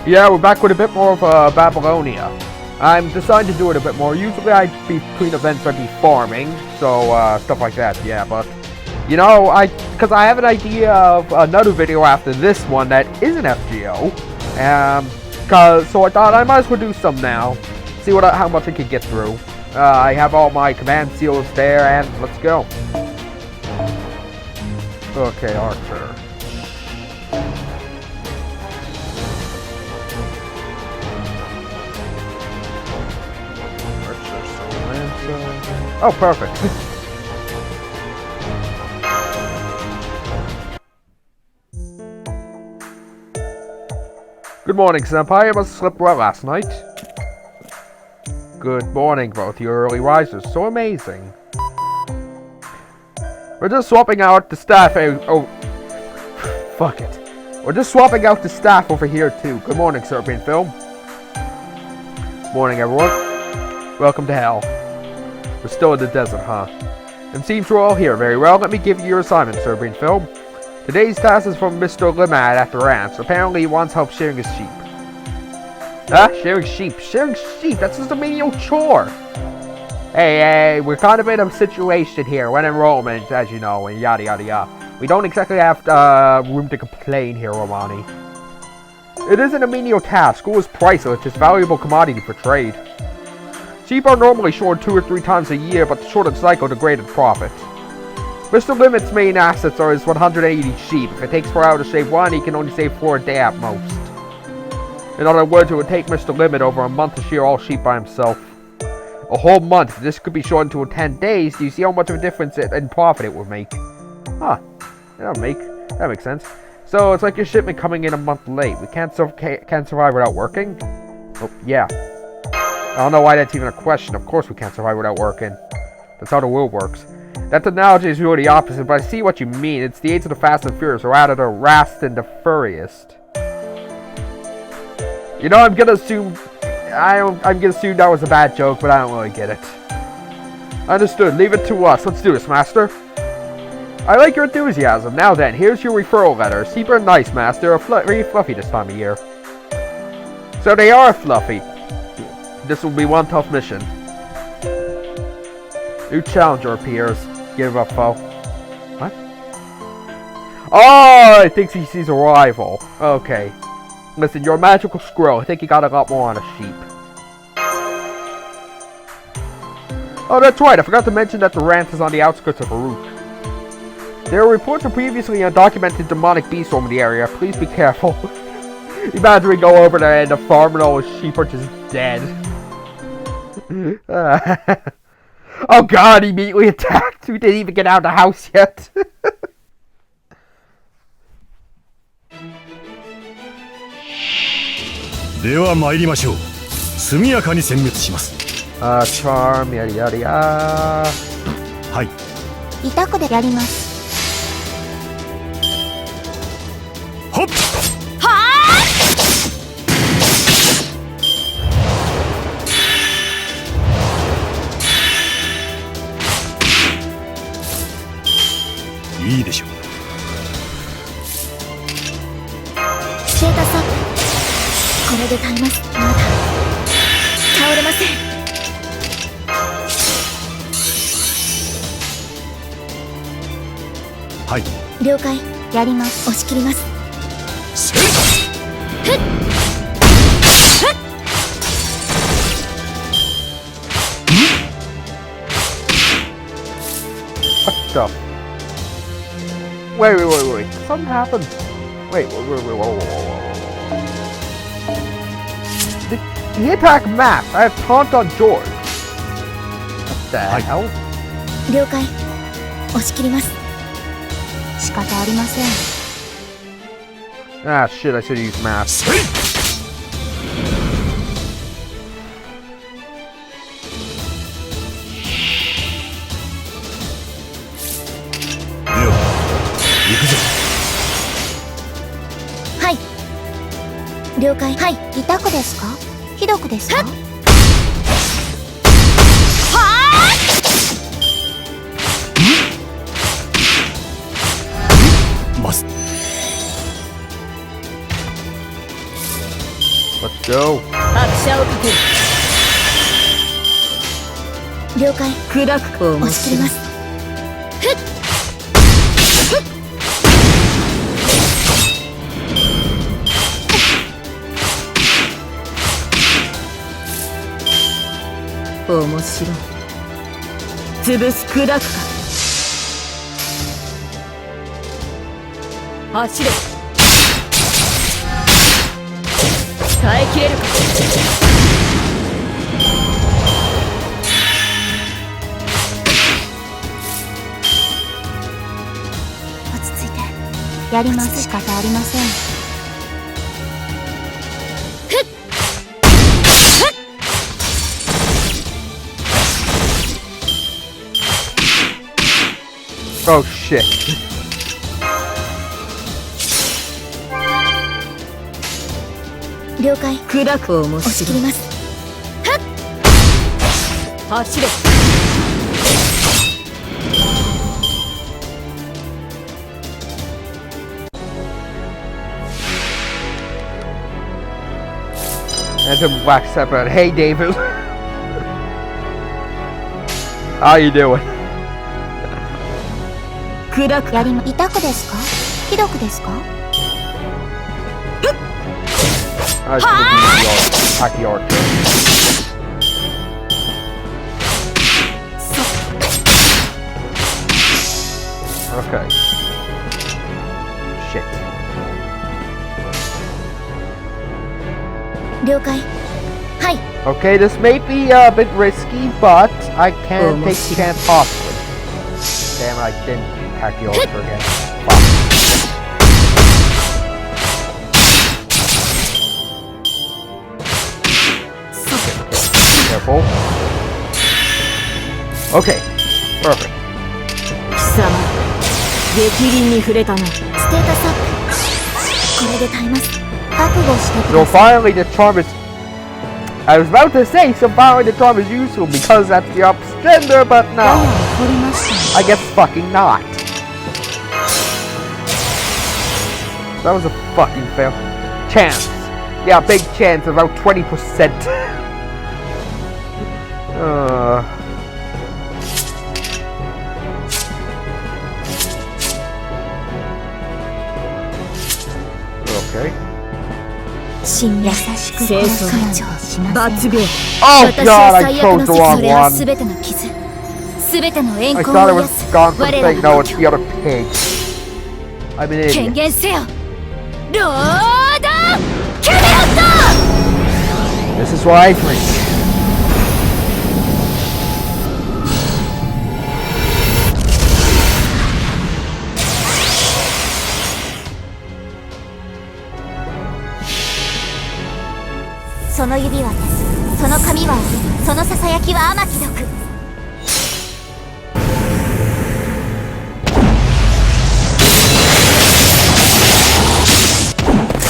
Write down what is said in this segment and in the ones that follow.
Yeah, we're back with a bit more of Babylonia. I'm deciding to do it a bit more. Usually between events I'd be farming, so stuff like that, yeah, but you know, because I have an idea of another video after this one that isn't FGO, so I thought I might as well do some now, see how much I can get through. I have all my command seals there, and let's go. Okay, Archer. Oh, perfect. Good morning, Senpai. I must have slept well last night. Good morning, both you early risers. So amazing. We're just swapping out the staff. Oh, fuck it. We're just swapping out the staff over here, too. Good morning, Serbian Film. Morning, everyone. Welcome to hell. We're still in the desert, huh? It seems we're all here. Very well. Let me give you your assignment, Serbian Film. Today's task is from Mr. Limad at the ranch. Apparently he wants help shearing his sheep. Shearing sheep. Shearing sheep? That's just a menial chore. Hey, we're kind of in a situation here. When enrollment, as you know, and yada yada yada. We don't exactly have room to complain here, Romani. It isn't a menial task. School is priceless. It's a valuable commodity for trade. Sheep are normally shorted 2 or 3 times a year, but the shorted cycle degraded profit. Mr. Limit's main assets are his 180 sheep. If it takes 4 hours to shave one, he can only save 4 a day at most. In other words, it would take Mr. Limit over a month to shear all sheep by himself. A whole month. This could be shortened to 10 days. Do you see how much of a difference in profit it would make? Huh. That makes sense. So it's like your shipment coming in a month late. We can't survive without working? Oh, yeah. I don't know why that's even a question. Of course we can't survive without working. That's how the world works. That analogy is really the opposite, but I see what you mean. It's the age of the fast and furious, or rather the rast and the furriest. You know, I'm gonna assume that was a bad joke, but I don't really get it. Understood. Leave it to us. Let's do this, Master. I like your enthusiasm. Now then, here's your referral letter. Sheep are nice, Master. Very fluffy this time of year. So they are fluffy. This will be one tough mission. New challenger appears. Give up, foe. What? Oh, I think he sees a rival. Okay. Listen, you're a magical squirrel. I think you got a lot more on a sheep. Oh, that's right. I forgot to mention that the ranch is on the outskirts of Farouk. There are reports of previously undocumented demonic beasts over the area. Please be careful. Imagine we go over there and the farm and all the sheep are just dead. Oh god, he immediately attacked. We didn't even get out of the house yet. Charm, yada yada yada. Hi. いたこでやります。ほっ。いいでしょう。ステータスアップ。これで耐えます。まだ倒れません。はい。了解。やります。押し切ります。ふっ。What the? Wait. Something happened. Wait. Whoa. Did he attack Matt? I have taunt on George. What the hell? 了解。押し切ります。仕方ありません。Ah, shit, I should have used Matt. Hi. 了解。はい。痛くですか？ひどくですか？ Let's go. 拍車をかける。了解。砕く面押し切り白い。ます。面白い。潰す砕くか。走れ。耐えきれるか。落ち着いて。やります。仕方ありません。Oh shit. 了解。砕く面押し切白い。ります。走れ。 And then Black Sabbath. Hey, David. How you doing? 砕く。やりま。痛くですか？ひどくですか？ I was gonna do your turn. Okay. Shit. 了解。はい。 Okay, this may be a bit risky, but I can take the chance possibly. Damn, I didn't attack the altar again. Fuck. Careful. Okay, perfect. 貴様逆鱗に触れたな。ステータスアップ。これで耐えます。覚悟してく So ださい。 finally the charm is... I was about to say, so finally the charm is useful because that's the opposite gender, but ダイヤ no. を取りました。 I guess fucking not. That was a fucking fail. Chance. Yeah, big chance, about 20%. Okay. 優しく清楚解除しません。罰病。 Oh 私 god, は I 最悪 chose の the そ wrong れは one. すべての傷、すべての怨 I 恨 thought を it 癒 was す gone for 我 the ら thing. の No, 故 it's 郷。 the other pig. I'm an 権 idiot. 限せよ。ロードキャメロット。 This is why I drink.「その指はその髪はそのささやきは甘き毒」。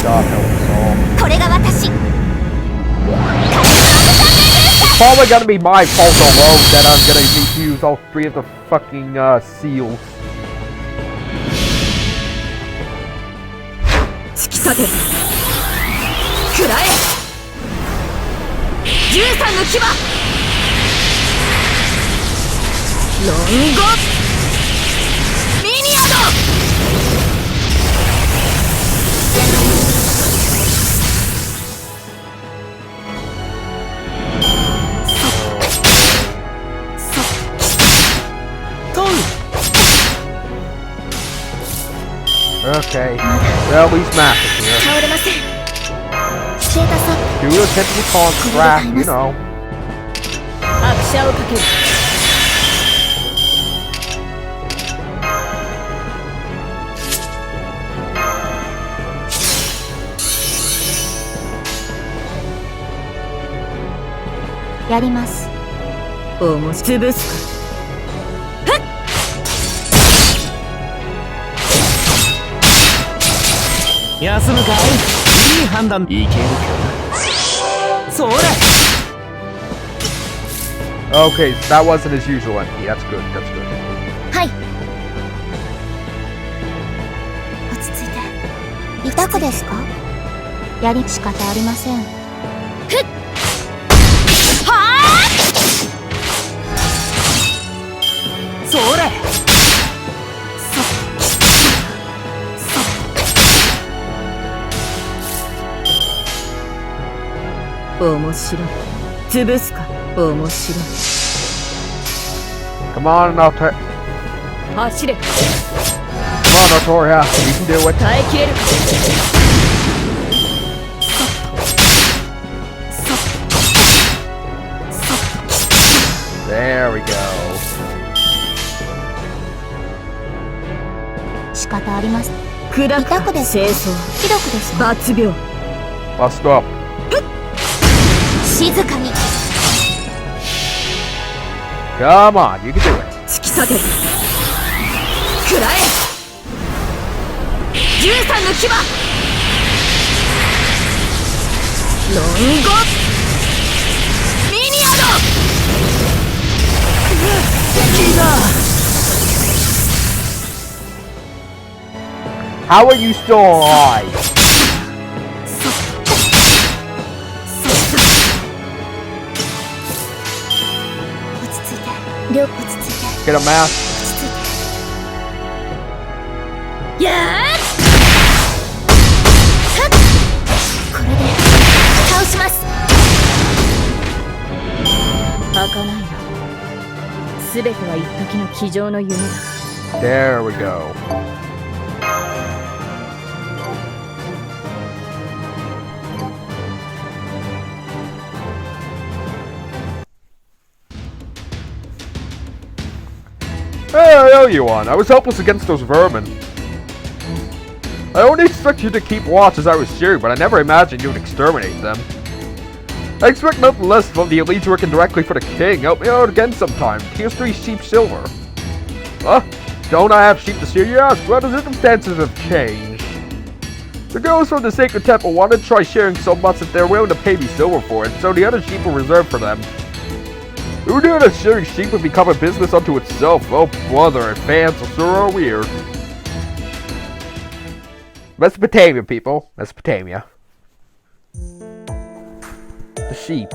God help us all. これが私。 Probably gonna be my fault alone that I'm gonna need to use all 3 of the fucking seals. 突き立て。食らえ。13の牙。ロンゴミニアド。 Okay. Well, he's massive here. 倒れません。ステータスアッ Do a typical taunt trap, you know. 拍車をかける。プやります。おもし潰すか。休むかい。いい判断。いけるか。それ。 Okay, so that wasn't his usual empty. That's good, that's good. はい。落ち着いて。痛くですか？やり仕方ありません。それ面白い潰すか面白い Come on, Notoria. 走れ Come on, Notoria. You can do it. 耐えきれるか There we go. 仕方あります。砕く痛くですか。清掃ひどくですか。罰病 Bust up. 静かに。 Come on, you can do it. 突き立てる食らえ13の牙ロンゴミニアドギガ How are you still alive? 落ち着いて。りょう落ち着いて。 Get a mask. 落ち着いて。やーこれで倒します。開かないな全ては一時の机上の夢だ There we go. Hey, I owe you one. I was helpless against those vermin. I only expected you to keep watch as I was steering, but I never imagined you would exterminate them. I expect nothing less from the elites working directly for the king. Help me out again sometime. Tier 3 sheep silver. Huh? Don't I have sheep to steer? Yes, but the circumstances have changed. The girls from the sacred temple wanted to try sharing so much that they're willing to pay me silver for it, so the other sheep were reserved for them. Who knew that sharing sheep would become a business unto itself? Oh, brother, advance sure are weird. Mesopotamia, people. Mesopotamia. The sheep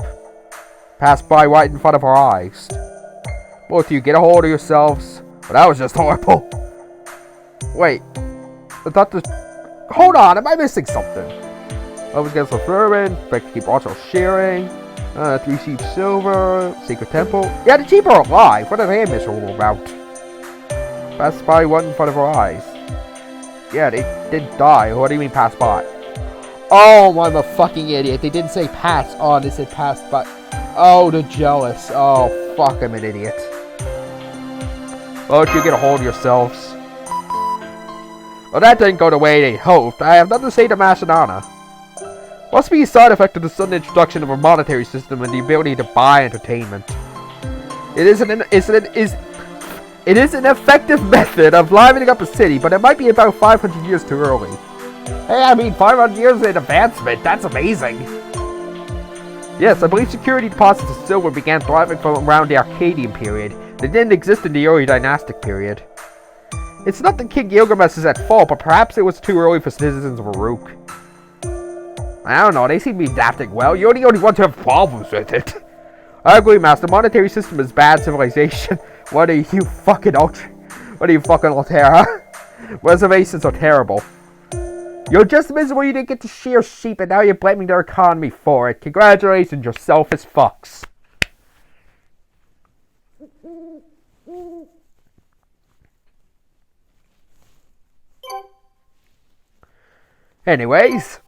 passed by right in front of our eyes. Both of you, get a hold of yourselves. Well, that was just horrible. Wait. I thought this... Hold on, am I missing something? I was against the vermin. Expect to keep also sharing. 3 sheep silver. Sacred temple. Yeah, the sheep are alive. What are they miserable about? Passed by right in front of our eyes. Yeah, they didn't die. What do you mean pass by? Oh, I'm a fucking idiot. They didn't say pass on, they said pass by. Oh, they're jealous. Oh, fuck, I'm an idiot. Why don't you get a hold of yourselves? Well, that didn't go the way they hoped. I have nothing to say to Macedona. Must be a side effect of the sudden introduction of a monetary system and the ability to buy entertainment. It is an effective method of livening up a city, but it might be about 500 years too early. Hey, I mean, 500 years in advancement, that's amazing. Yes, I believe security deposits of silver began thriving from around the Arcadian period. They didn't exist in the early dynastic period. It's not that King Gilgamesh is at fault, but perhaps it was too early for citizens of Uruk. I don't know, they seem to be adapting well. You're the only one to have problems with it. I agree, Master. Monetary system is bad civilization. What are you fucking Altera? Reservations are terrible. You're just miserable you didn't get to shear sheep and now you're blaming their economy for it. Congratulations, you're selfish fucks. Anyways.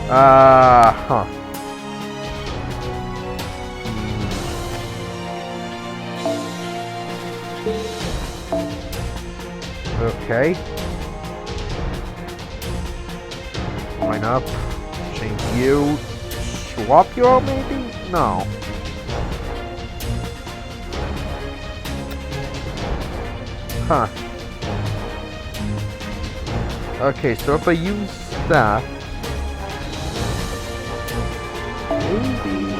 Huh. Okay. Line up. Change you. Swap you out, maybe? No. Huh. Okay, so if I use that... Maybe...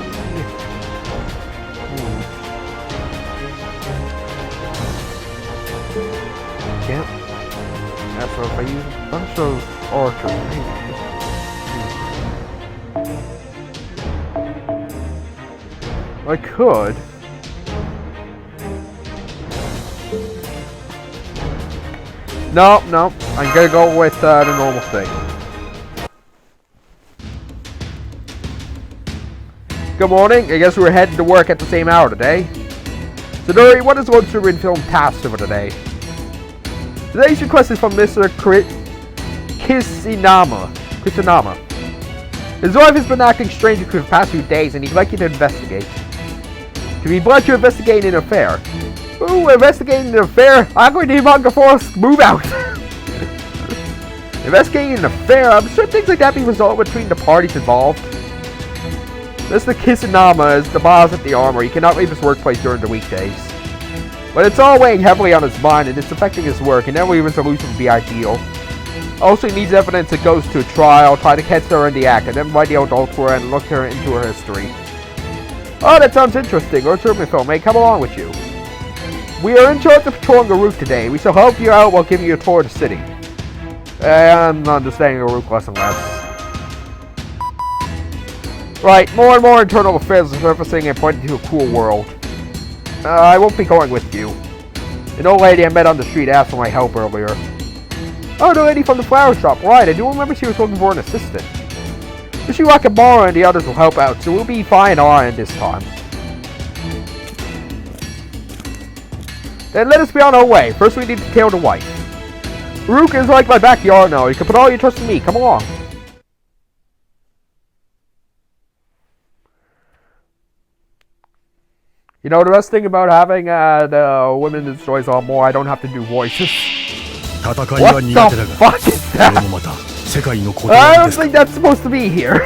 Can't. so if I use a bunch of archers, I could. No, I'm gonna go with the normal thing. Good morning. I guess we're heading to work at the same hour today. So, Dory, what is one Serbian film tasked for today? Today's request is from Mr. Kisinama. His wife has been acting strangely for the past few days, and he'd like you to investigate. To be blunt, you're investigating an affair. Ooh, investigating an affair? I'm going to need Manga Force move out. Investigating an affair? I'm sure things like that be resolved between the parties involved. Mr. Kisinama is the boss at the armor. He cannot leave his workplace during the weekdays. But it's all weighing heavily on his mind, and it's affecting his work, and every resolution would be ideal. Also, he needs evidence that goes to a trial, try to catch her in the act, and then find the adulterer and look her into her history. Oh, that sounds interesting. Or Serbian film, may come along with you. We are in charge of patrolling the route today. We shall help you out while giving you a tour of the city. I'm understanding the route less and less. Right, more and more internal affairs are surfacing and pointing to a cool world. I won't be going with you. An old lady I met on the street asked for my help earlier. Oh, the lady from the flower shop, right, I do remember she was looking for an assistant. Yoshiwa Kamara and the others will help out, so we'll be fine on our end this time. Then let us be on our way. First we need to tail the wife. Ruka is like my backyard now. You can put all your trust in me. Come along. You know, the best thing about having the women in stories on more, I don't have to do voices. What the fuck is that? I don't think that's supposed to be here.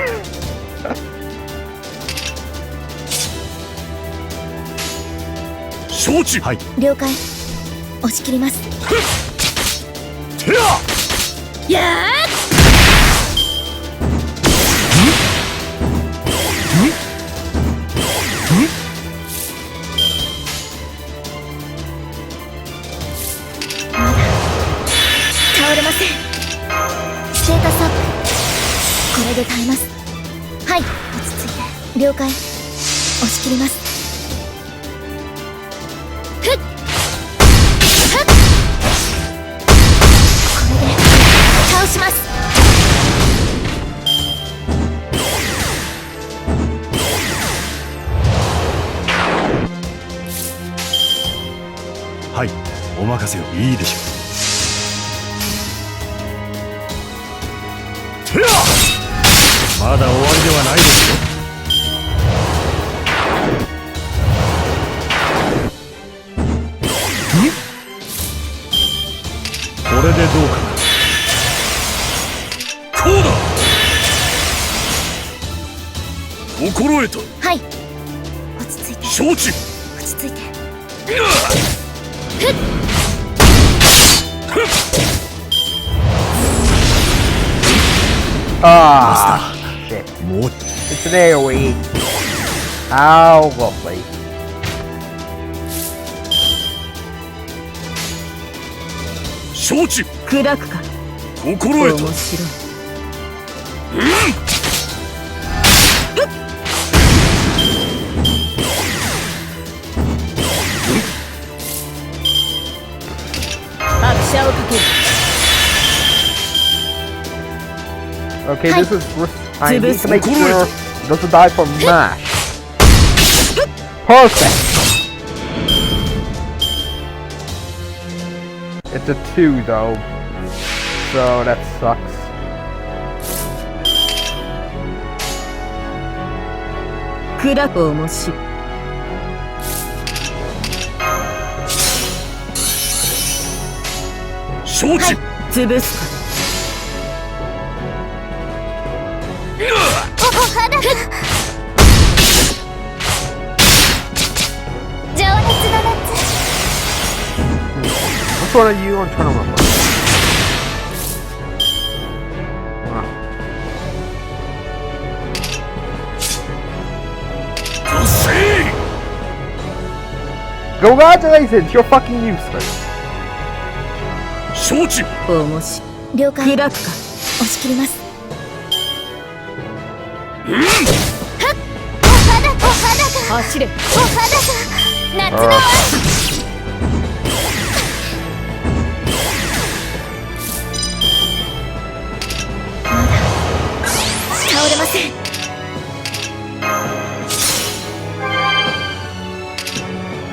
Ah, shit. It's an AoE. How lovely. Okay, this is... I need to make sure it doesn't die from MASH. Perfect! It's a 2 though, so that sucks. Which one are you on tournament mode? Wow. Congratulations, you're fucking useless. 承知。面白い。了解。砕くか。押し切ります。お肌が走れ。お肌が夏の終わまだ倒れません。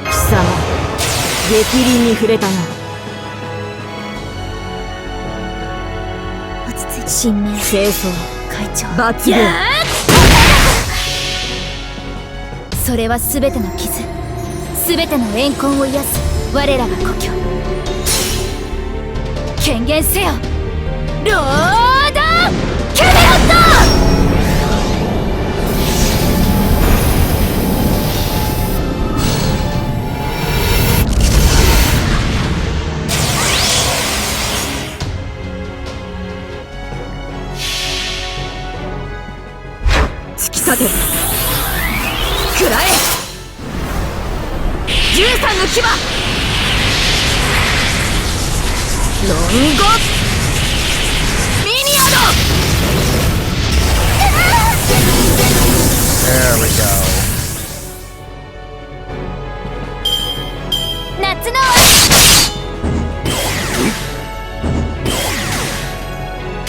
貴様逆鱗に触れたな。落ち着いて神明清掃会長抜群。それは全ての傷、全ての怨恨を癒す我らが故郷。権限せよロードキャメロット。突き立て食らえ。13の牙。ロンゴミニアド。 There we go. 夏の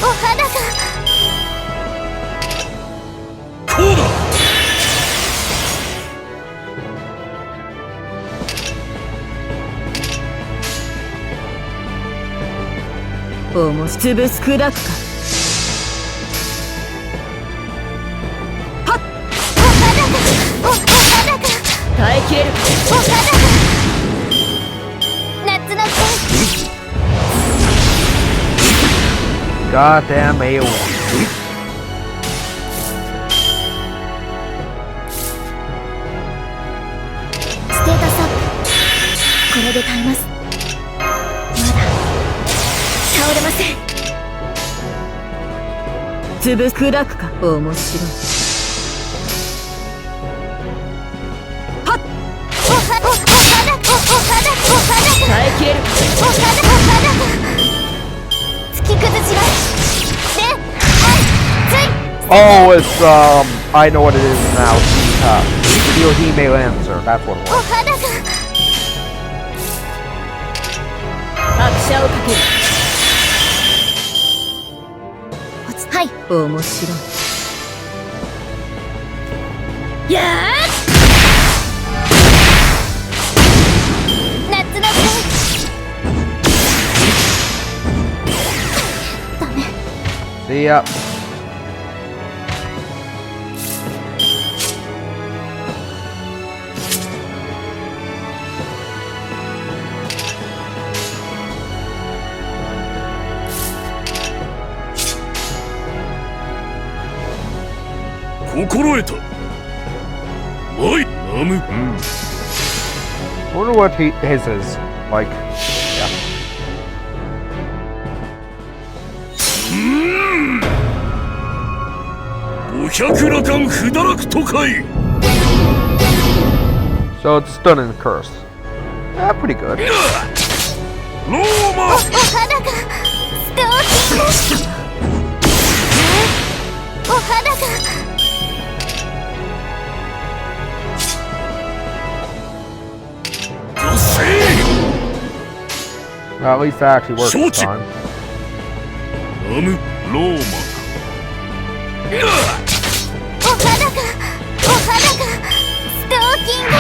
お肌がこうだ。おもし潰す砕くか。はっ。お肌が耐えきれるか。お肌が夏の Goddamn AoE. ステータスアップ。これで耐えます。まだ倒れません。潰す砕くか。面白い。はっ。お肌が耐えきれるか。お肌が突き崩します。で、Oh, it's I know what it is now. Video email answer. That's what it お was. 肌が拍車をかける。はい。面白い。やー夏のダメ。 See ya. 心得た。おい、ナム。Wonder what his is like. Yeah. 500羅漢不堕落都会。 So it's stun and curse. Pretty good. ローマ。お肌がストーキング。お肌が女性。 Well, at least that actually worked this Shoot. time. ナム、ローマ。お肌がストーキング。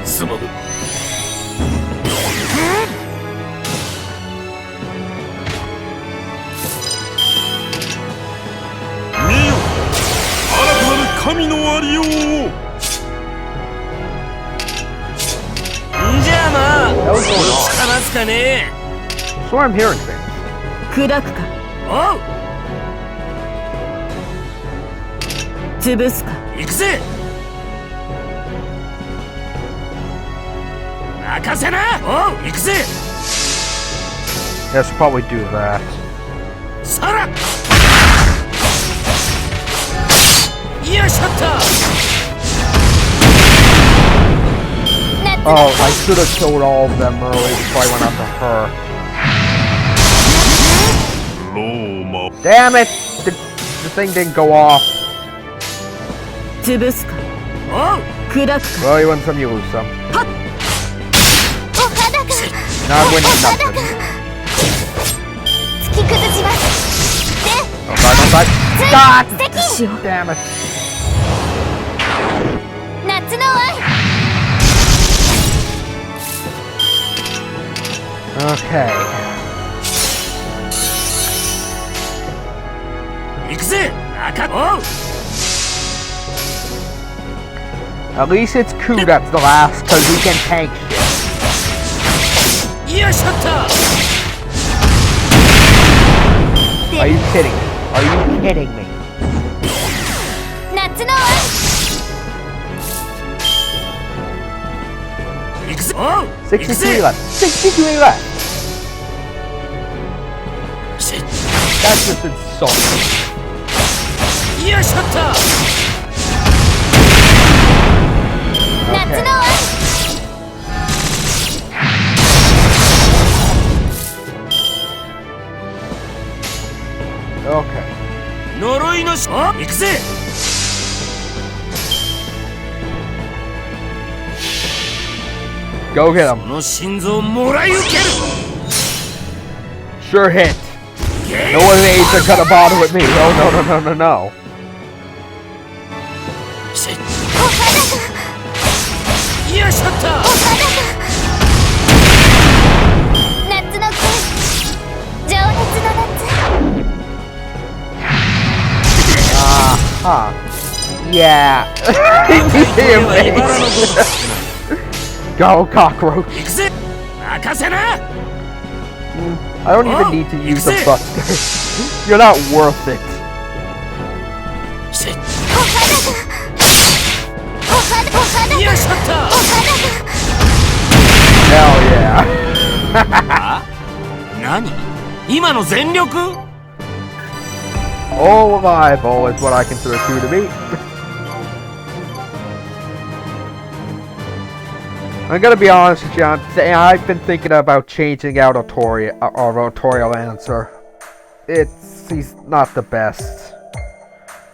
すまぬ。見よ、新たなる神のありようを。んじゃあまあ That was going つかますかね。 on. So I'm hearing things. 砕くか。おう、潰すか。行くぜ。任せな。おう、行くぜ。 Yes, we'll probably do that. さら。よいしょっと。夏 Oh, I should have killed all of them early before I went after her. ローマ Damn it! The thing didn't go off. 潰すかおう砕くか Well, you win some, you lose some. お肌が Not winning お肌 nothing. が突き崩しますで Don't die, don't die. God! しよう Damn it. 夏の愛 Okay. 行くぜ中おう At least it's Ku that's the last, because he can tank shit. よいしょっと Are you kidding me? Are you kidding me? 夏の愛行くぜおう行くぜ63 left. 63 left. し That's just insulting. よいしょっと夏の愛 Okay. 呪いのしお行くぜ Go get こ him. の心臓もらい受ける Sure hit. ゲ No one ain't gonna bother with me. Oh, no, no, no, no, no. しお肌がよいしょっとお肌が夏の恋情熱の夏 Huh. Yeah. これは茨のごとく Go, cockroach. 行くぜ任せな I don't even need to use the buster. You're not worth it. しお肌がお肌お肌がよいしょっとお肌 Hell yeah. あ何今の全力 All reliable is what I consider Ku to be. I'm gonna be honest with you, I've been thinking about changing out Autorial answer. He's not the best.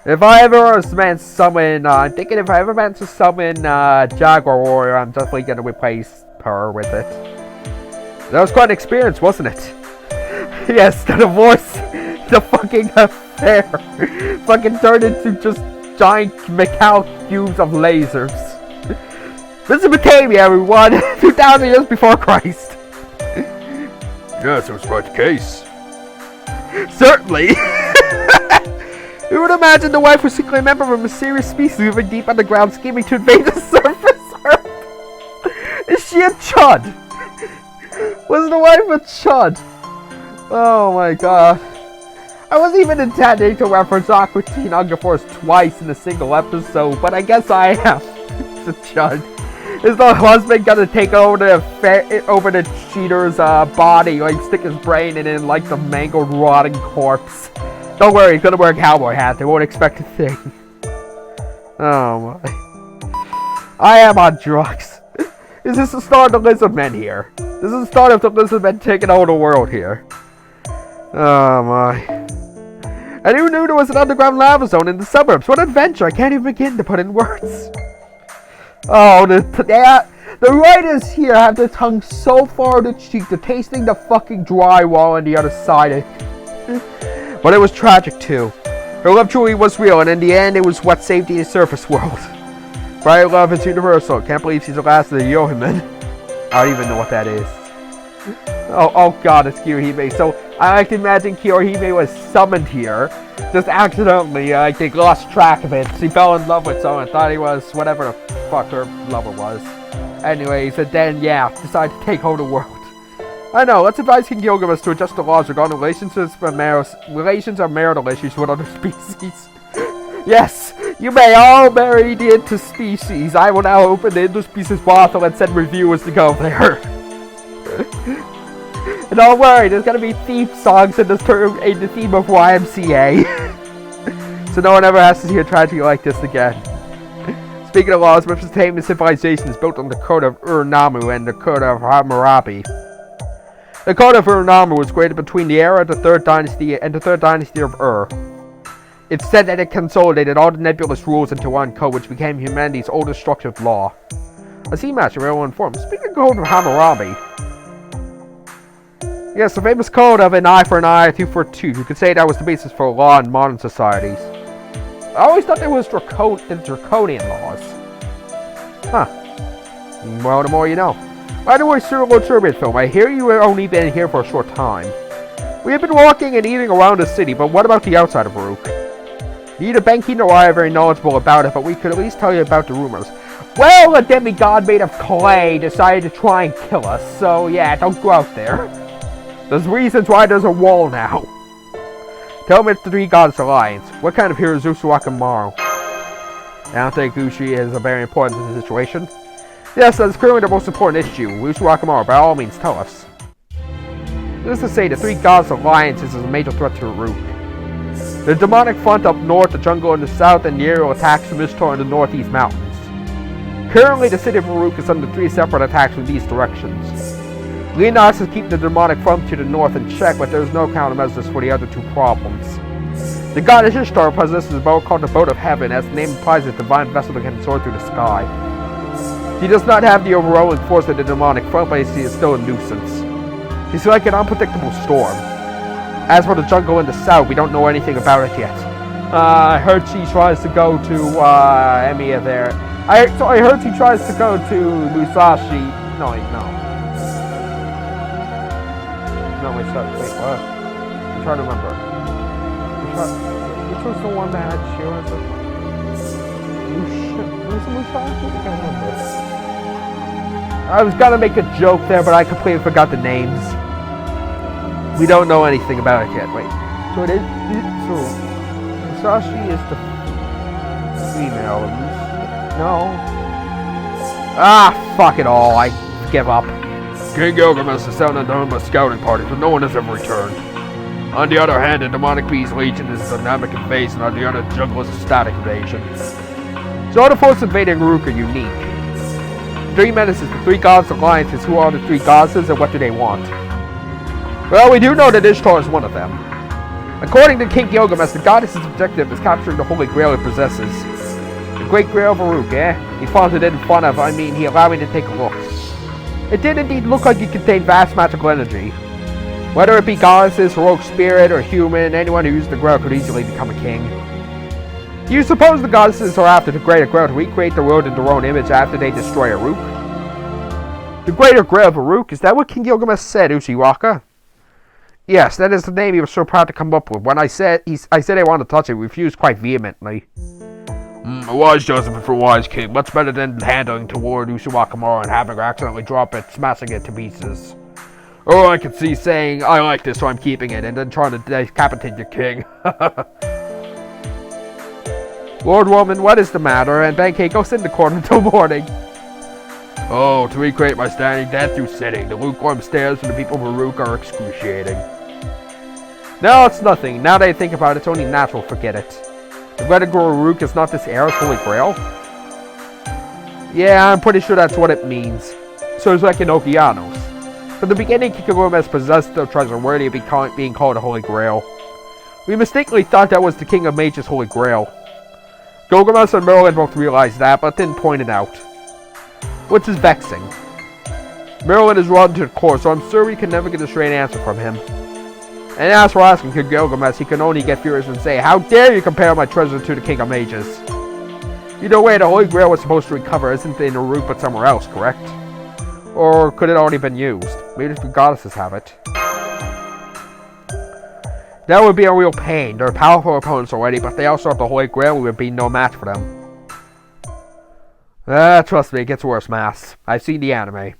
If I ever was meant to summon, I'm thinking if I ever meant to summon Jaguar Warrior, I'm definitely gonna replace her with it. That was quite an experience, wasn't it? Yes, the divorce, the fucking affair, fucking turned into just giant metallic cubes of lasers. Mesopotamia, everyone! 2,000 years before Christ! Yes, it was quite the case. Certainly! Who would imagine the wife was secretly a member of a mysterious species living deep underground scheming to invade the surface Earth? Is she a chud? Was the wife a chud? Oh my god. I wasn't even intending to reference Aqua Teen Hunger Force twice in a single episode, but I guess I am. It's a chud. Is the husband gonna take over the cheater's body, like stick his brain in it like the mangled, rotting corpse? Don't worry, he's gonna wear a cowboy hat. They won't expect a thing. Oh my! I am on drugs. Is this the start of the lizard men here? This is the start of the lizard men taking over the world here. Oh my! And who knew there was an underground lava zone in the suburbs? What adventure! I can't even begin to put in words. Oh, the writers here have their tongue so far to cheek, they're tasting the fucking drywall on the other side. But it was tragic too. Her love truly was real, and in the end, it was what saved the surface world. Bright love is universal. Can't believe she's the last of the Yohimen. I don't even know what that is. Oh god, it's Kiyohime. So, I like to imagine Kiyohime was summoned here, just accidentally, they lost track of it. She fell in love with someone, thought he was whatever the fuck her lover was. Anyways, and then, yeah, decided to take over the world. I know, let's advise King Gilgamesh to adjust the laws regarding relations or marital issues with other species. Yes, you may all marry the interspecies. I will now open the interspecies brothel and send reviewers to go there. And don't worry, there's gonna be theme songs in the theme of YMCA. So no one ever has to see a tragedy like this again. Speaking of laws, Mesopotamian civilization is built on the Code of Ur-Nammu and the Code of Hammurabi. The Code of Ur-Nammu was created between the era of the 3rd Dynasty and the 3rd Dynasty of Ur. It's said that it consolidated all the nebulous rules into one code, which became humanity's oldest structured law. A sea master well informed. Speaking of Code of Hammurabi. Yes, the famous code of an eye for an eye, a tooth for a tooth. You could say that was the basis for law in modern societies. I always thought there was draconian laws. Huh. Well, the more you know. By the way, Sir Lord Turbid Film, I hear you have only been here for a short time. We have been walking and eating around the city, but what about the outside of Rook? Neither Benki nor I are very knowledgeable about it, but we could at least tell you about the rumors. Well, a demigod made of clay decided to try and kill us, so yeah, don't go out there. There's reasons why there's a wall now. Tell me it's the Three Gods Alliance. What kind of hero is Usuwakamaru? I don't think Ushi is very important in the situation. Yes, that's currently the most important issue. Usuwakamaru, by all means, tell us. Needless to say, the Three Gods Alliance is a major threat to Rook. The demonic front up north, the jungle in the south, and the aerial attacks from Ishtar in the northeast mountains. Currently, the city of Rook is under 3 separate attacks from these directions. Leonidas is keeping the demonic front to the north in check, but there is no countermeasures for the other 2 problems. The goddess Ishtar possesses a boat called the Boat of Heaven, as the name implies a divine vessel that can soar through the sky. She does not have the overwhelming force of the demonic front, but she is still a nuisance. She's like an unpredictable storm. As for the jungle in the south, we don't know anything about it yet. I heard she tries to go to Emiya there. I heard she tries to go to Musashi. No. Wait, what? I'm trying to remember. Which was the one that had Shira? Was it Musashi? I can't remember. I was gonna make a joke there, but I completely forgot the names. We don't know anything about it yet. Wait. So it is. So Musashi is the female. No. Ah, fuck it all. I give up. King Gilgamesh has sent a number of scouting parties, but no one has ever returned. On the other hand, the Demonic Beast Legion is a dynamic invasion, on the other, the jungle is a static invasion. So all the forces invading Rook are unique. The 3 menaces, the 3 Gods Alliances, who are the 3 goddesses and what do they want? Well, we do know that Ishtar is one of them. According to King Gilgamesh, the goddess's objective is capturing the Holy Grail he possesses. The Great Grail of Rook, eh? He flaunted it in front of, he allowed me to take a look. It did indeed look like it contained vast magical energy. Whether it be goddesses, heroic spirit, or human, anyone who used the Grail could easily become a king. Do you suppose the goddesses are after the Greater Grail to recreate the world in their own image after they destroy Aruk? The Greater Grail of Aruk? Is that what King Gilgamesh said, Ushiwaka? Yes, that is the name he was so proud to come up with. When I said I wanted to touch it, he refused quite vehemently. A wise Joseph for a wise king. Much better than handling toward Usuwakamaru and having her accidentally drop it, smashing it to pieces. Or I could see saying, I like this, so I'm keeping it, and then trying to decapitate the king. Lord Woman, what is the matter? And Benkei, go sit in the corner until morning. Oh, to recreate my standing death through sitting. The lukewarm stares from the people of Aruk are excruciating. No, it's nothing. Now that I think about it, it's only natural. Forget it. The Greater Grail of Aruk is not this era's Holy Grail? Yeah, I'm pretty sure that's what it means. So it's like in Okeanos. From the beginning, King Gilgamesh possessed the treasure worthy of being called the Holy Grail. We mistakenly thought that was the King of Mages' Holy Grail. Gilgamesh and Merlin both realized that, but didn't point it out. Which is vexing. Merlin is run to the core, so I'm sure we can never get a straight answer from him. And as for asking King Gilgamesh, he can only get furious and say, how dare you compare my treasure to the King of Mages? Either way, the Holy Grail was supposed to recover isn't in Aruk but somewhere else, correct? Or could it already been used? Maybe the goddesses have it. That would be a real pain. They're powerful opponents already, but they also have the Holy Grail. We would be no match for them. Trust me, it gets worse, Mass. I've seen the anime.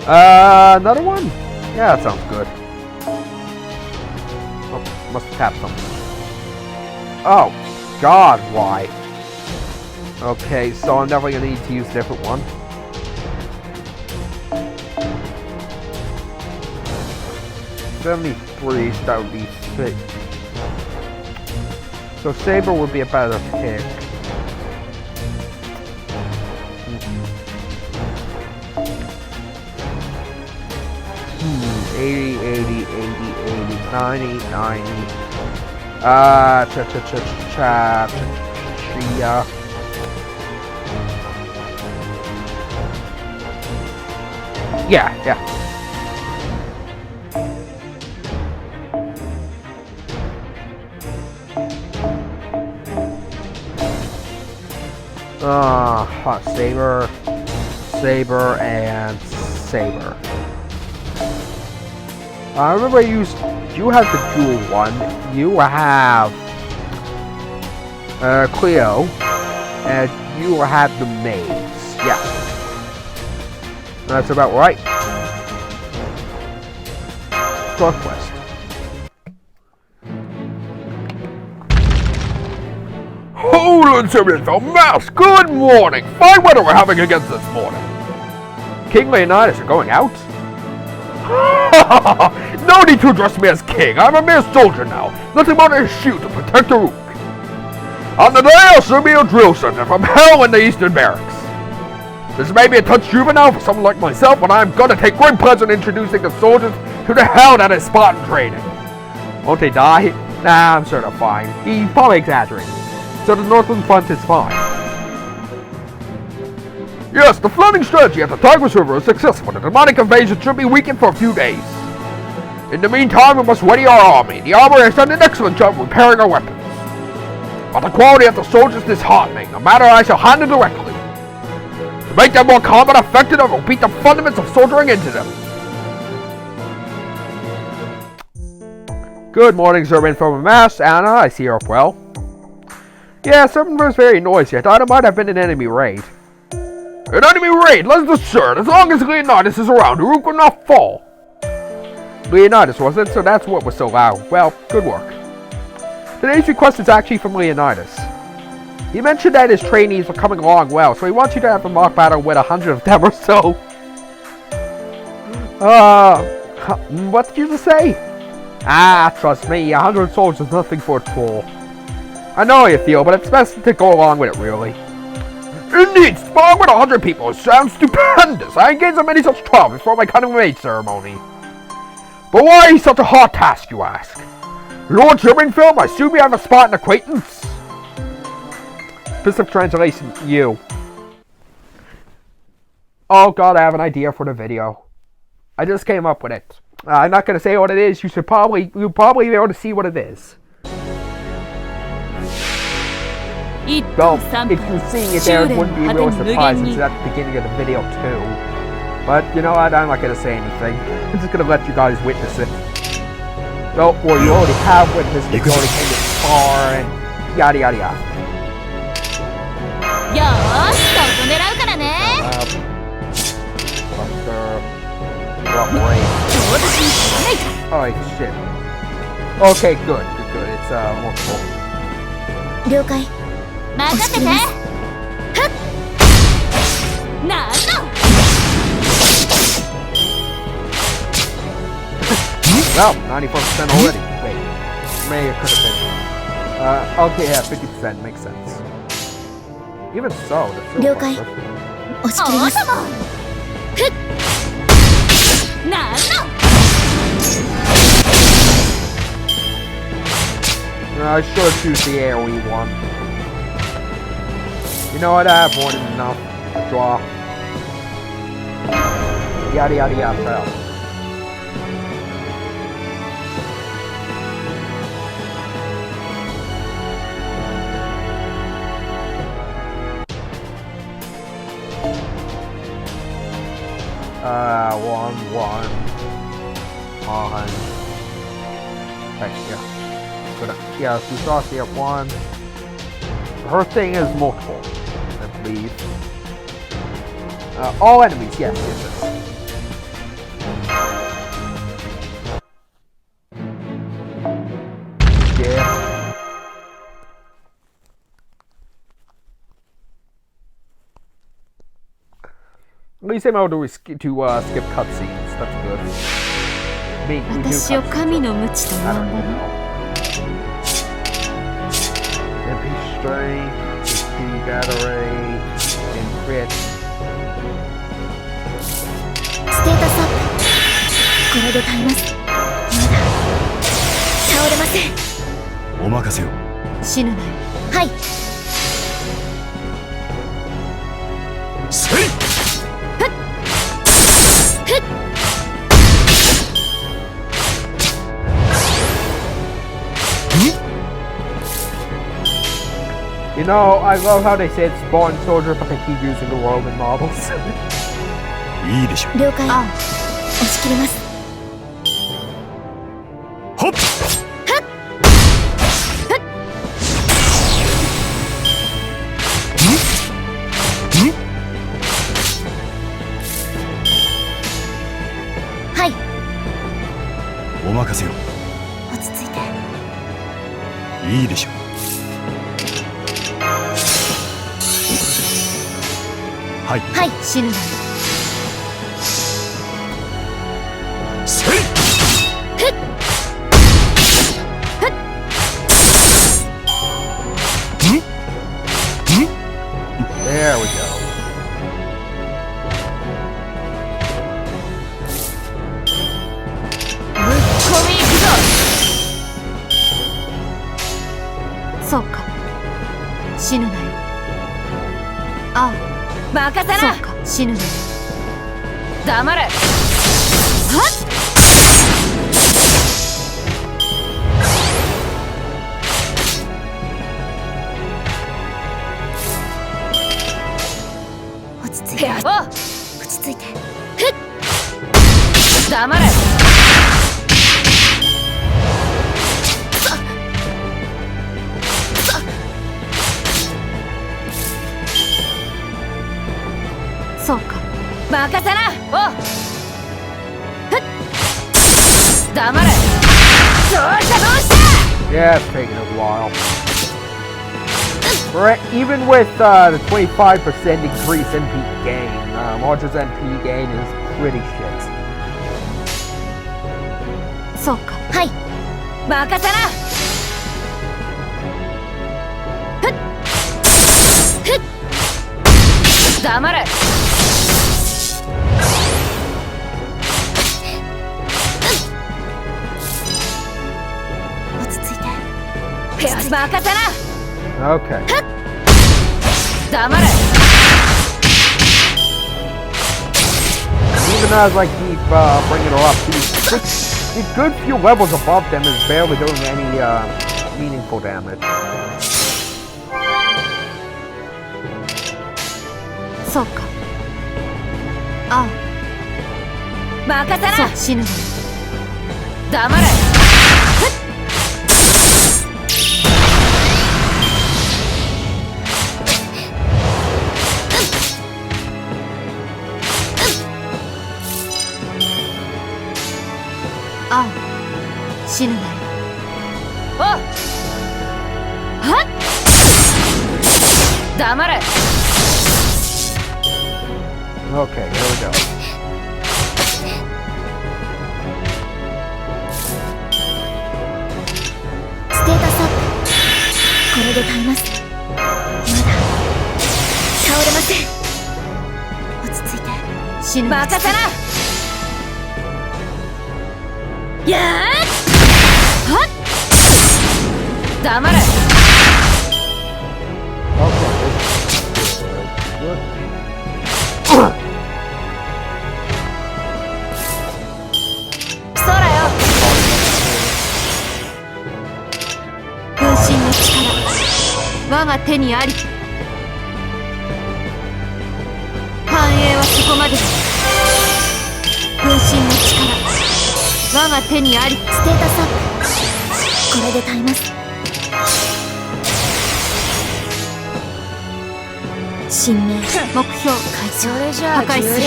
Another one? Yeah, that sounds good. Oh, must have tapped something. Oh, God, why? Okay, so I'm definitely gonna need to use a different one. $73, so that would be 6. So Saber would be a better pick. 80, 80, 80, 80, 90, 90. Yeah. Saber, and Saber. I remember you have the dual one. You have Cleo, and you have the maids. Yeah, that's about right. Northwest. Hold on, Mouse! Good morning! Fine weather we're having against this morning. King Leonidas are going out? No need to address me as king. I'm a mere soldier now. Nothing more than a shield to protect the rook. On the day I'll soon be a drill sergeant from hell in the eastern barracks. This may be a touch juvenile for someone like myself, but I'm gonna take great pleasure in introducing the soldiers to the hell that is Spartan training. Won't they die? Nah, I'm sure they're fine. He's probably exaggerating. So the northern front is fine. Yes, the flooding strategy at the Tigris River is successful. The demonic invasion should be weakened for a few days. In the meantime, we must ready our army. The armor has done an excellent job repairing our weapons. But the quality of the soldiers is disheartening, a matter I shall handle directly. To make them more combat effective, I will beat the fundamentals of soldiering into them. Good morning, Sir from Mass. Anna, I see you're up well. Yeah, something was very noisy. I thought it might have been an enemy raid. An enemy raid, let's discern. As long as Leonidas is around, the rook will not fall. Leonidas, was it? So that's what was so loud. Well, good work. Today's request is actually from Leonidas. He mentioned that his trainees were coming along well, so he wants you to have a mock battle with 100 of them or so. What did you just say? Trust me, 100 soldiers is nothing for a troll. I know how you feel, but it's best to go along with it, really. Indeed, sparring with 100 people sounds stupendous. I engaged in many such trials before my cutting maid ceremony. But why such a hard task, you ask? Lord Germanfilm, I assume you have a Spartan acquaintance? Specific translation, you. Oh god, I have an idea for the video. I just came up with it. I'm not going to say what it is. You'll probably be able to see what it is. Well, if you're seeing it there, it wouldn't be a real surprise since it's at the beginning of the video too. But you know what, I'm not going to say anything. I'm just going to let you guys witness it. Well, you already have witnessed it, you already came this far, and yada yada yada. Oh shit. Okay, good. It's multiple. 了解 Well, 94% already. Wait, maybe it could have been. Okay, yeah, 50% makes sense. Even so, that's still 了解 impressive. 押し切ります I should choose the AoE one. You know what? I have more than enough. Draw. Yada yada yada. Bro. One on. Right, yeah. But yeah, we saw the one. Her thing is multiple, I believe. All enemies, yes. Yeah. At least I'm able to skip cutscenes. That's good. We do 私を神の無知と呼んだの cutscenes. MP strength, HP battery, and crit. ステータスアップ。これで耐えます。まだ倒れません。お任せを。死ぬなよ。はい。せい。ふっふっ。 You know, I love how they say it's Spartan soldier, but they keep using the Roman models. いいでしょう。了解。押し切ります。ほっ。はい。お任せを。落ち着いて。いいでしょう。はい。はい。死ぬなよ。せい。ふっ。ふっ。There we go. ぶっ込み行くぞ。そうか。死ぬなよ。ああ。 任せな。そうか、死ぬのよ。黙れ。はっ。落ち着いて。落ち着いて。ふっ。黙れ。そうか。任せな。お。ふっ。黙れ。どうしたどうした。 Yeah, it's taking a while. Right, even with the 25% increase MP gain, Roger's MP gain is pretty shit. そうか。はい。任せな。ふっ。ふっ。黙れ。 任せな。 Okay. 黙れ。 Even as I keep bringing her up, he's a good few levels above them is barely doing any meaningful damage. そうか。ああ。任せな。そう、死ぬの。黙れ。ああ。死ぬなよ。お。はっ。黙れ。 Okay, there we go. ステータスアップ。これで耐えます。まだ倒れません。落ち着いて。死ぬ。任せな。やーっ。はっ。黙れ。 Okay. Good. 空よ。分身の力、我が手にあり。繁栄はそこまでだ。分身の力、我が手にあり。ステータスアップ。これで耐えます。神明、目標、会長、破壊する。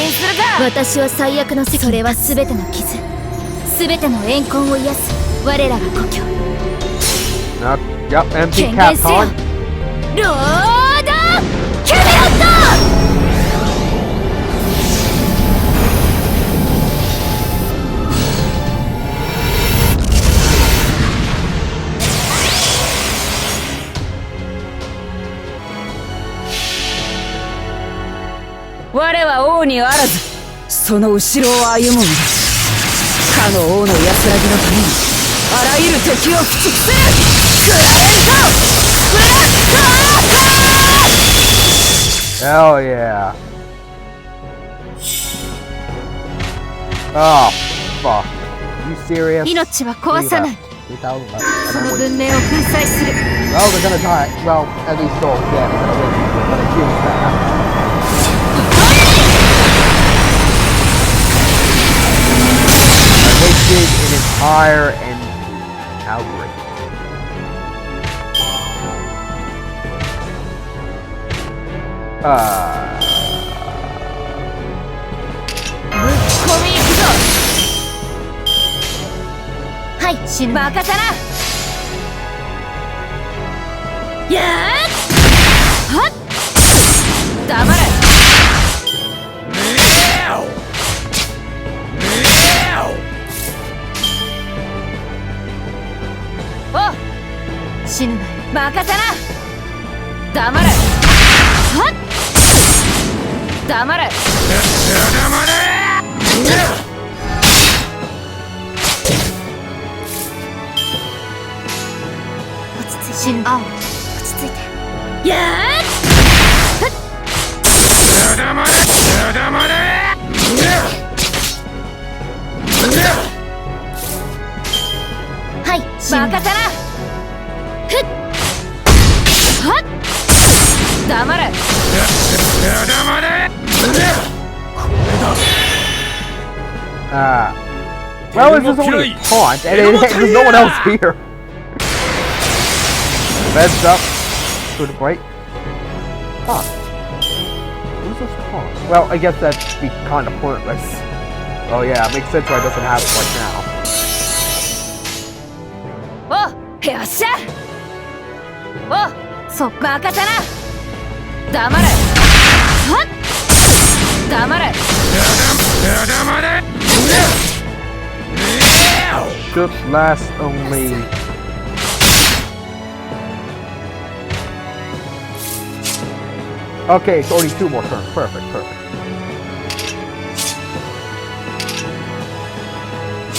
私は最悪の責任。それは全ての傷、全ての怨恨を癒す我らが故郷。Yep, MP 権 cap 限せよ。 time. ロードキャメロット。 Okay, 我は王にあらずその後ろを歩むのだ。かの王の安らぎのためにあらゆる敵を駆逐する。クラレントブラストアート Hell yeah. Oh, fuck. Are you serious? 命は壊さない。 3,000 left. その文明を粉砕する。 Well, they're gonna die. Well, at least they'll, yeah, they're gonna win. They're gonna choose that. I wasted an entire algorithm. Uh... ぶっ込み行くぞ。はい、死ぬ。任せな。やーはっ黙れ。お死ぬなよ。任せな。黙れ。はっ黙れ。落ち着いて。死ぬ。青落ち着いて。やーはい、任せな。ふっはっ黙れ。Well, it's just only a taunt, and there's no one else here. Beds up. Good break. Huh. Who's this taunt? Well, I guess that'd be kind of pointless. Oh yeah, it makes sense why it doesn't have it right now. およっしゃ。おそう任せな。黙れ。はっ黙れ。Should last only... Okay, it's only 2 more turns. Perfect, perfect.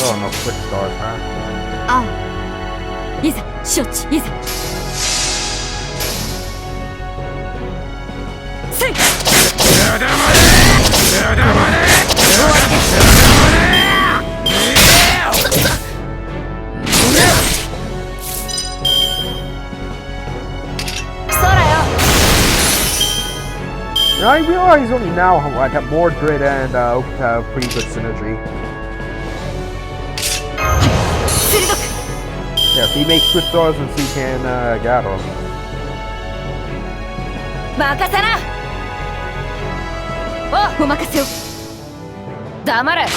Oh no, quick stars, huh? 青いざ承知いざ。せいI realize only now how I have Mordred and Oak have pretty good synergy. Yeah, if he makes good stars, then he can gather them. 任せな。お任せを。黙れ。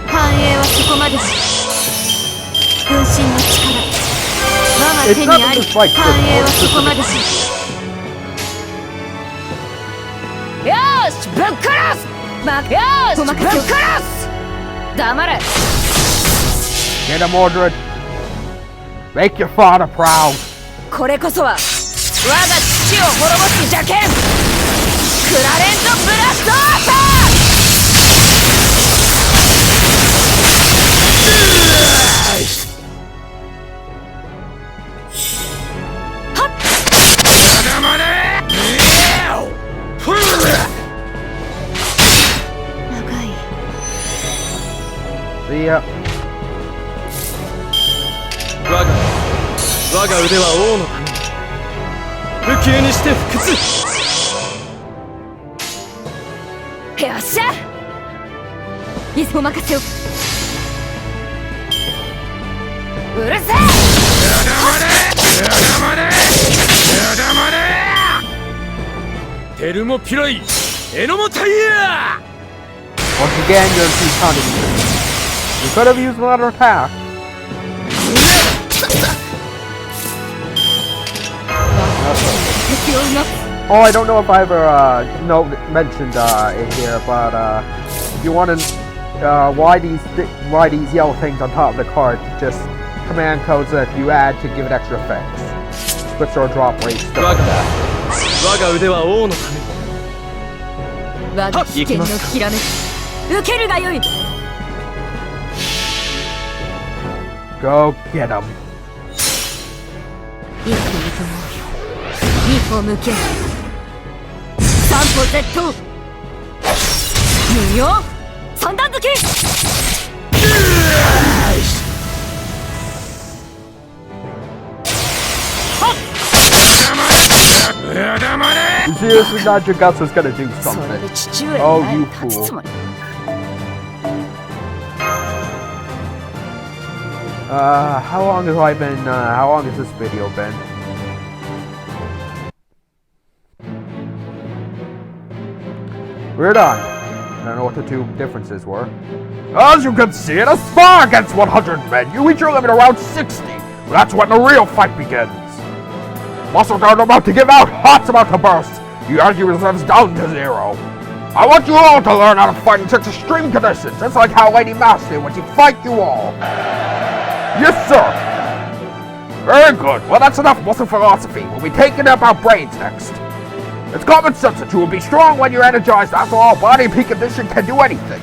繁栄はそこまでだ。分身の力我が手にあり。繁栄はそこまでだ。よーしぶっ殺す。よーしぶっ殺す。黙れ。 Get him, Mordred! Make your father proud! これこそは我が父を滅ぼす邪剣クラレントブラストアート。See ya. 我が腕は王のために不朽にして不屈。よっしゃ。いつも任せよ。うるせえ。テルモピロイエノモタイヤ。 Once again, you're counting. You could have used another attack. 敵をうまく Oh, I don't know if I ever mentioned it here, but if you want to why these yellow things on top of the card, just command codes that you add to give it extra effects. Switch or drop rate, stuff like that. 我が腕は王のため我が危険のきらめき受けるがよい Go get him. 一歩二歩向け三歩絶倒無用三段突き You seriously thought your guts was gonna do それ something? で父上 Oh, の前 you に立つつ fool. もり How long have I been, how long has this video been? We're done. I don't know what the two differences were. As you can see, in a spar against 100 men, you reach your limit around 60. That's when the real fight begins. Muscles are about to give out, hearts about to burst. Your energy reserves down to 0. I want you all to learn how to fight in such extreme conditions, just like how Lady Mouse did when she fight you all. Yes, sir. Very good. Well, that's enough muscle philosophy. We'll be taking up our brains next. It's common sense that you will be strong when you're energized. After all, body and peak condition can do anything.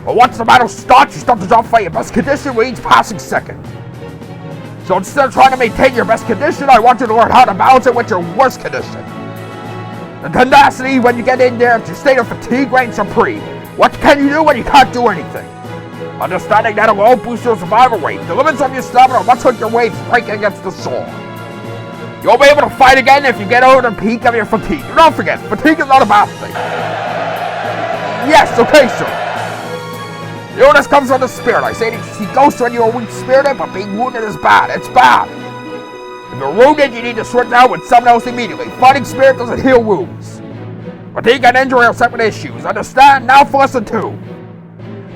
But once the battle starts, you start to drop fight your best condition with each passing second. So instead of trying to maintain your best condition, I want you to learn how to balance it with your worst condition. The tenacity when you get in there, your state of fatigue reigns supreme. What can you do when you can't do anything? Understanding that alone boosts your survival rate. The limits of your stamina must hit your weight breaking against the sword. You'll be able to fight again if you get over the peak of your fatigue. Don't forget, fatigue is not a bad thing. Yes, okay, sir. Illness comes from the spirit. I say to see ghosts when you are weak-spirited, but being wounded is bad. It's bad. If you're wounded, you need to switch out with someone else immediately. Fighting spirit doesn't heal wounds. Fatigue and injury are separate issues. Understand? Now for lesson 2.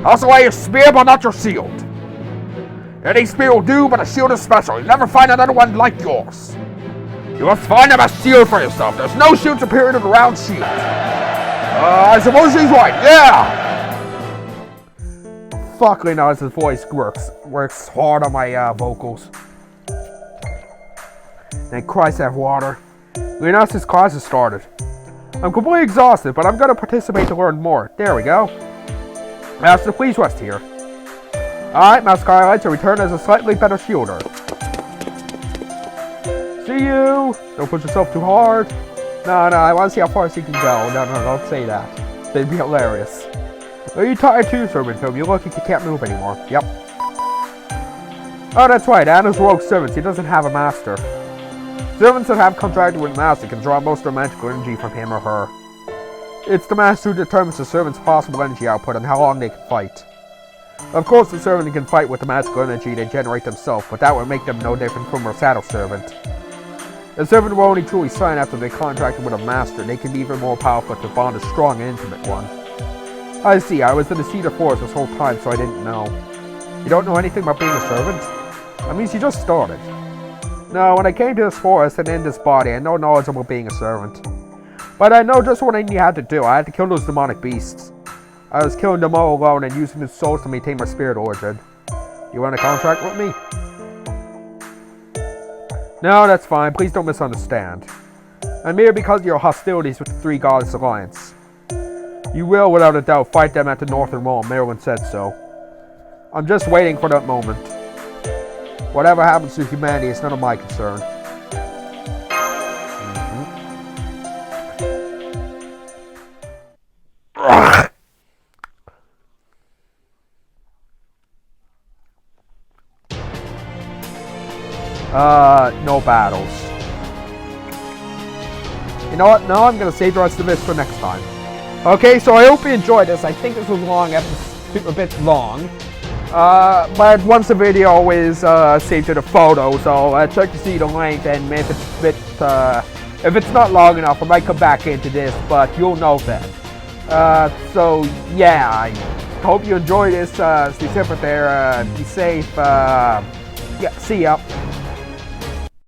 Also wear your spear, but not your shield. Any spear will do, but a shield is special. You'll never find another one like yours. You must find the best shield for yourself. There's no shield superior to the round shield. I suppose she's right. Yeah! Fucking knows his voice works hard on my vocals. Thank Christ I have water. Leonidas' class has started. I'm completely exhausted, but I'm gonna participate to learn more. There we go. Master, please rest here. Alright, Master Skylights will return as a slightly better shielder. See you! Don't push yourself too hard. No, I want to see how far she can go. No, don't say that. That'd be hilarious. Are you tired too, servant film? You look like you can't move anymore. Yep. Oh, that's right. Anna's rogue servants. He doesn't have a master. Servants that have contracted with a master can draw most of their magical energy from him or her. It's the master who determines the servant's possible energy output and how long they can fight. Of course, the servant can fight with the magical energy they generate themselves, but that would make them no different from a saddle servant. The servant will only truly shine after they contracted with a master. They can be even more powerful to bond a strong and intimate one. I see. I was in the Cedar Forest this whole time, so I didn't know. You don't know anything about being a servant? That means you just started. No, when I came to this forest and in this body, I had no knowledge about being a servant. But I know just what I had to do. I had to kill those demonic beasts. I was killing them all alone and using the souls to maintain my spirit origin. You want a contract with me? No, that's fine. Please don't misunderstand. I'm here because of your hostilities with the Three Goddess Alliance. You will, without a doubt, fight them at the Northern Wall. Marilyn said so. I'm just waiting for that moment. Whatever happens to humanity is none of my concern. No battles. You know what? No, I'm gonna save the rest of this for next time. Okay, so I hope you enjoyed this. I think this was a bit long. But once the video is saved to the photo, so check to see the length, and if it's not long enough, I might come back into this, but you'll know then. So yeah, I hope you enjoyed this. Stay safe out there. Be safe. Yeah, see ya.